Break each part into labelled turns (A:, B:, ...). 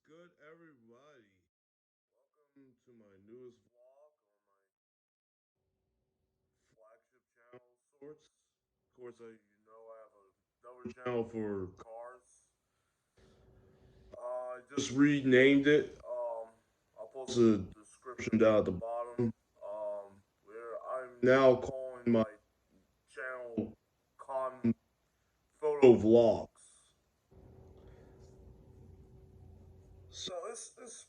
A: good, everybody? Welcome to my newest vlog on my flagship channel, sorts. Of course, I have another channel for cars. I just renamed it. I'll post a description down at the bottom. Where I'm now calling my channel Con Photo Vlogs. So it's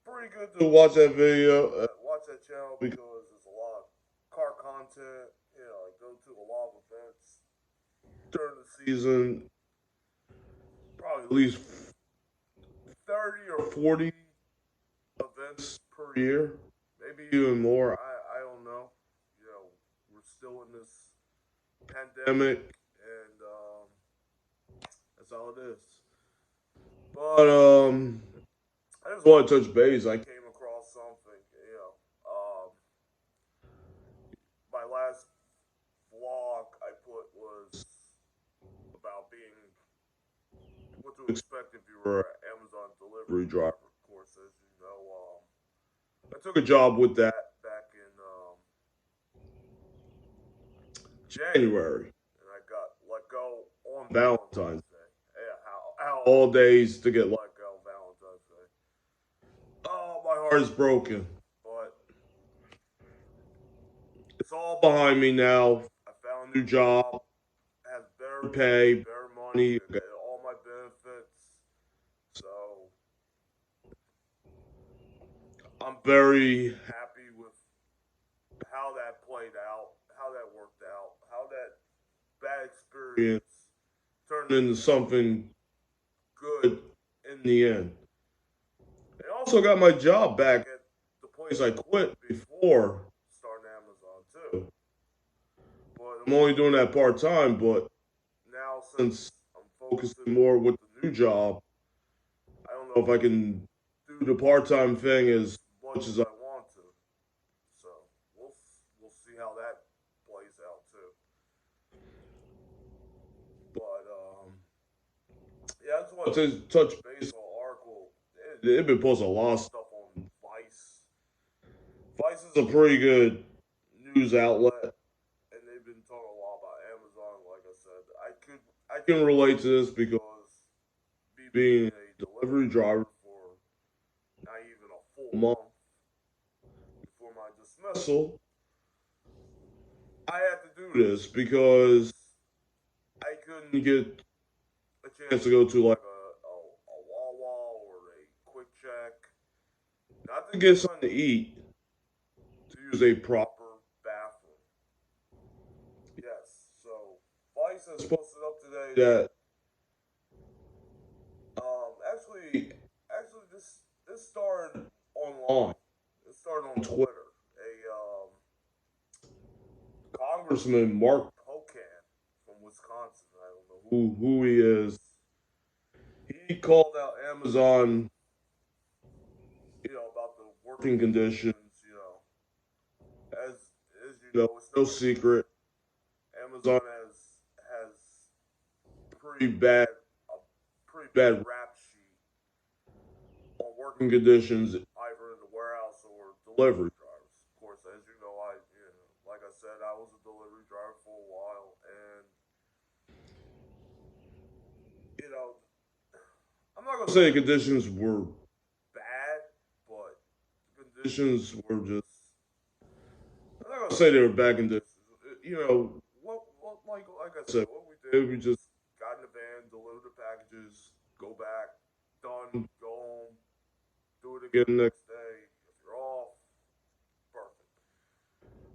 A: pretty good to watch that video, watch that channel because there's a lot of car content. I go to a lot of events during the season, probably at least 30 or 40 events per year, maybe even more. I don't know. We're still in this pandemic, and that's how it is. But I just want to touch base. I came across something. My last vlog I put was about being what to expect if you were an Amazon delivery driver. Of course, as you know, I took a job with that back in January, and I got let go on Valentine's Day. Yeah, how all days to get let go Valentine's Day. Oh, my heart is broken, but it's all behind me now. I found a new job, has better pay, better money, get all my benefits. So I'm very happy with how that played out, how that worked out, how that bad experience turned into something good in the end. I also got my job back at the place I quit before starting Amazon too. But I'm only doing that part time. But now, since I'm focusing more with the new job, I don't know if I can do the part time thing as much as I want to. So we'll see how that plays out too. But yeah, I just want to touch base on the article. They've been posting a lot of stuff on Vice. Vice is a pretty good news outlet, and they've been talking a lot about Amazon. Like I said, I can relate to this because me being a delivery driver for not even a full month before my dismissal, I had to do this because I couldn't get a chance to go to like a Wawa or a Quick Check, not to get something to eat, to use a proper bathroom. Yes, so Vice has posted up today that actually this started online. It started on Twitter. Congressman Mark Pocan from Wisconsin. I don't know who he is. He called out Amazon, about the working conditions. As you know, it's no secret. Amazon has pretty bad a pretty bad rap sheet on working conditions, either in the warehouse or delivery drivers. Of course, as you know, like I said, I was a delivery driver for a while, and you know, I'm not gonna say the conditions were bad, but the conditions were just. I'm not gonna say they were bad conditions. Like I said, what we did, we just got in the van, delivered the packages, go back, done, go home, do it again the next day. If you're off, perfect.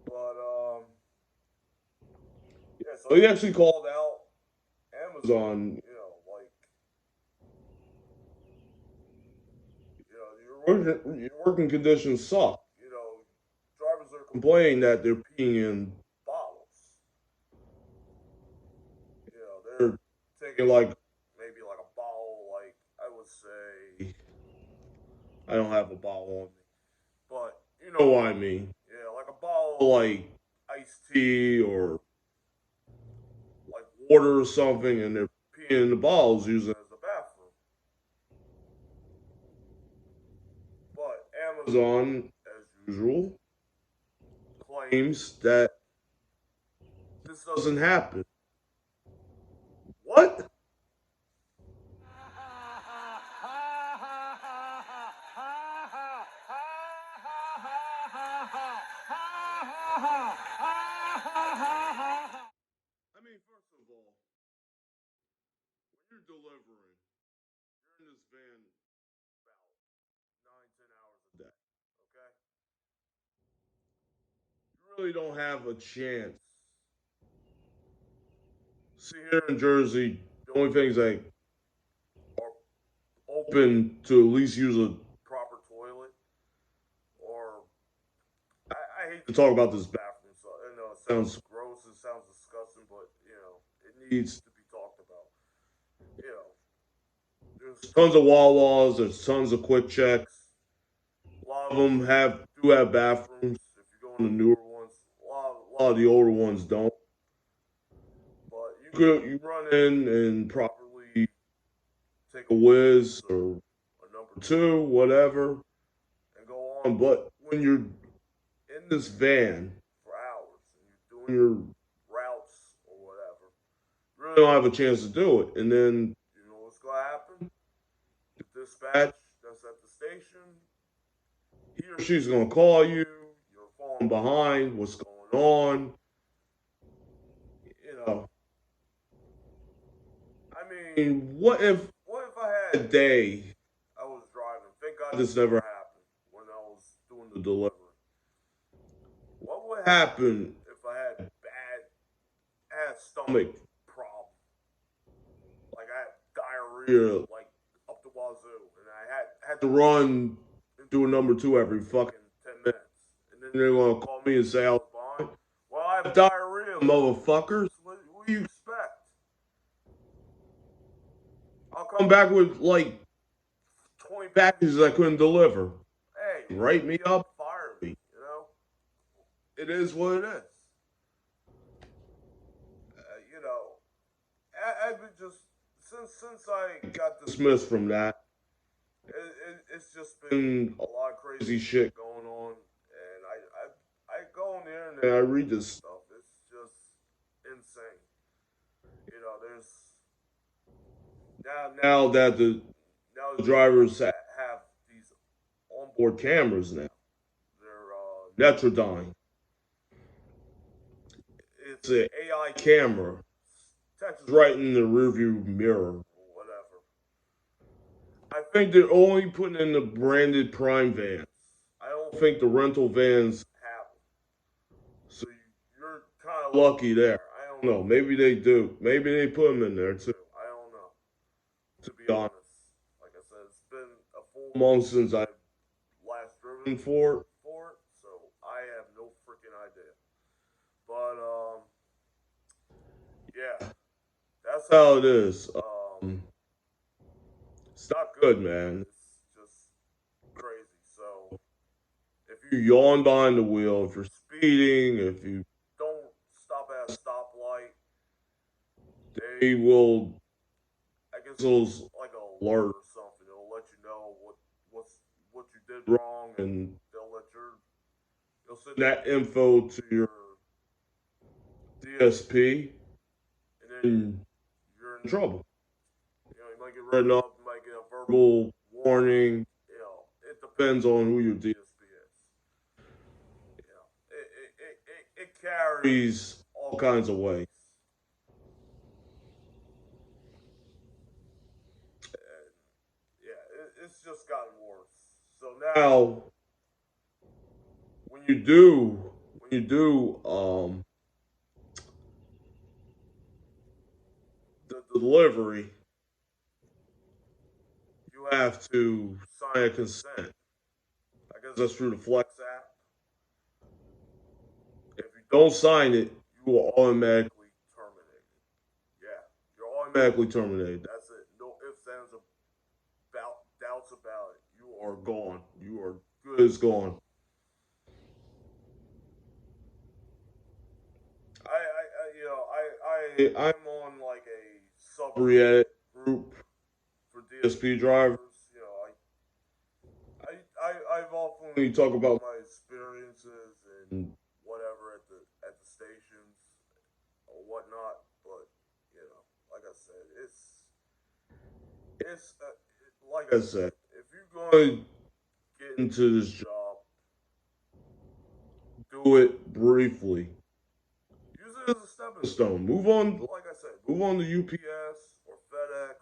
A: But yeah. So he actually called out Amazon. Your working conditions suck. Drivers are complaining that they're peeing in bottles. They're taking like maybe like a bottle, like I would say. I don't have a bottle on me, but you know what I mean. Yeah, like a bottle, like iced tea or like water or something, and they're peeing in the bottles using it as a bathroom. Amazon, as usual, claims that this doesn't happen. What? I mean, first of all, when you're delivering, you're in this van about 9, 10 hours a day. Okay, you really don't have a chance. See, here in Jersey, the only things that are open to at least use a proper toilet, or I hate to talk about this bathroom. So I know it sounds gross, it sounds disgusting, but it needs to be talked about. You know, there's tons of Wawas, there's tons of Quick Checks. A lot of them do have bathrooms. If you go in the newer ones, a lot of the older ones don't. But you run in and properly take a whiz or a number 2, whatever, and go on. But when you're in this van for hours and you're doing your routes or whatever, you really don't have a chance to do it. And then you know what's gonna happen? The dispatch that's at the station, he or she's gonna call you. You're falling behind. What's going on? You know, I mean, what if I had a day I was driving? Thank God this never happened when I was doing the delivery. What would happen if I had stomach problem, like I had diarrhea, like up the wazoo, and I had to run and do a number 2 every fucking 10 minutes, and then they're gonna call me and say I was fine. Well, I have diarrhea, motherfuckers. What do you expect? I'll come back with like 20 packages I couldn't deliver. Hey, write me up, fire me. It is what it is. You know, I've been just since I got dismissed from that. It's just been a lot of crazy shit going on, and I go in there and I read this stuff. It's just insane. There's now the drivers have these onboard cameras now. They're Netrodyne. It's an AI camera. Touches right in the rearview mirror or whatever. I think they're only putting in the branded Prime vans. I don't think the rental vans have them. So you're kind of lucky there. I don't know. Maybe they do. Maybe they put them in there too. I don't know. To be honest, like I said, it's been a full month since I've last driven for it, so I have no freaking idea. But yeah, that's how it is. It's not good, man. It's just crazy. So if you yawn behind the wheel, if you're speeding, if you don't stop at a stoplight, they will. I guess it'll like an alert or something. It'll let you know what you did wrong, and they'll send that info to your DSP, and then you're in trouble. You might get written up, you might get a verbal warning. It depends on who your DSP is. It carries all kinds of ways. And yeah, it's just gotten worse. So now, when you do the delivery, you have to sign a consent. I guess that's through the Flex app. If you don't sign it, you are automatically terminated. Yeah, you're automatically terminated. That's it. No ifs, ands, about doubts about it. You are gone. You are good as gone. I'm on like a subreddit group for DSP drivers. I've often when you talk about my experiences and whatever at the stations or whatnot. But like I said, like I said, if you're going to get into this job, do it briefly. Use it as a stepping stone. Move on, like I said, move on to UPS or FedEx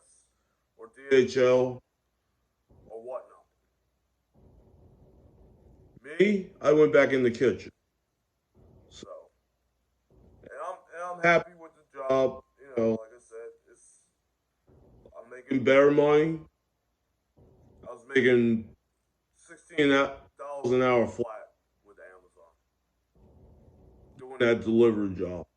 A: or DHL or whatnot. Me, I went back in the kitchen. So, and I'm happy with the job. Like I said, I'm making better money. I was making $16 an hour flat with Amazon doing that delivery job.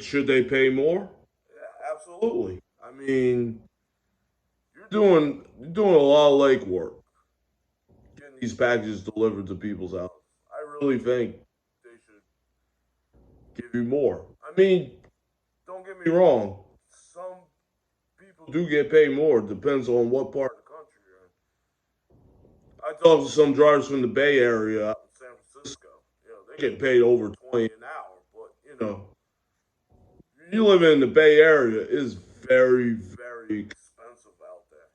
A: Should they pay more? Yeah, absolutely. I mean, you're doing a lot of legwork getting these packages delivered to people's houses. I really think they should give you more. I mean, don't get me wrong. Some people do get paid more. It depends on what part of the country you're in. I talked to some drivers from the Bay Area out in San Francisco. They get paid over 20 an hour, but you live in the Bay Area, it's very, very expensive out there.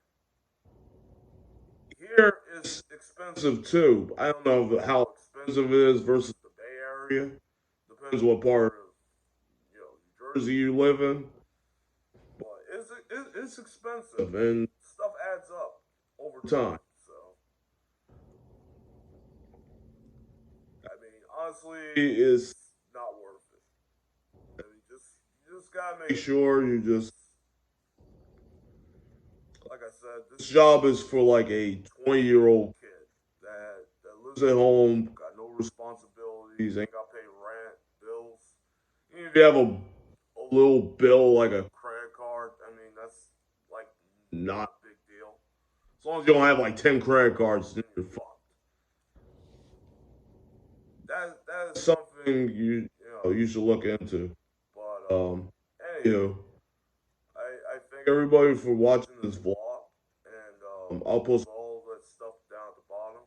A: Here it's expensive too. I don't know how expensive it is versus the Bay Area. Depends what part of New Jersey you live in. But it's expensive and stuff adds up over time. So I mean, honestly, it's not worth it. I mean, you just gotta make sure you just like I said, this job is for like a 20-year-old kid that lives at home, got no responsibilities, ain't got to pay rent, bills. Even if you have a little bill like a credit card, I mean that's like not a big deal. As long as you don't have like 10 credit cards, then you're fucked. That is something you should look into. But anywho, I thank everybody for watching this vlog, and I'll post all that stuff down at the bottom.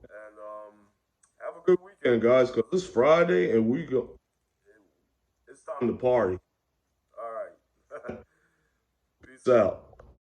A: And have a good weekend, guys, because it's Friday and we go. It's time to party. All right, peace out.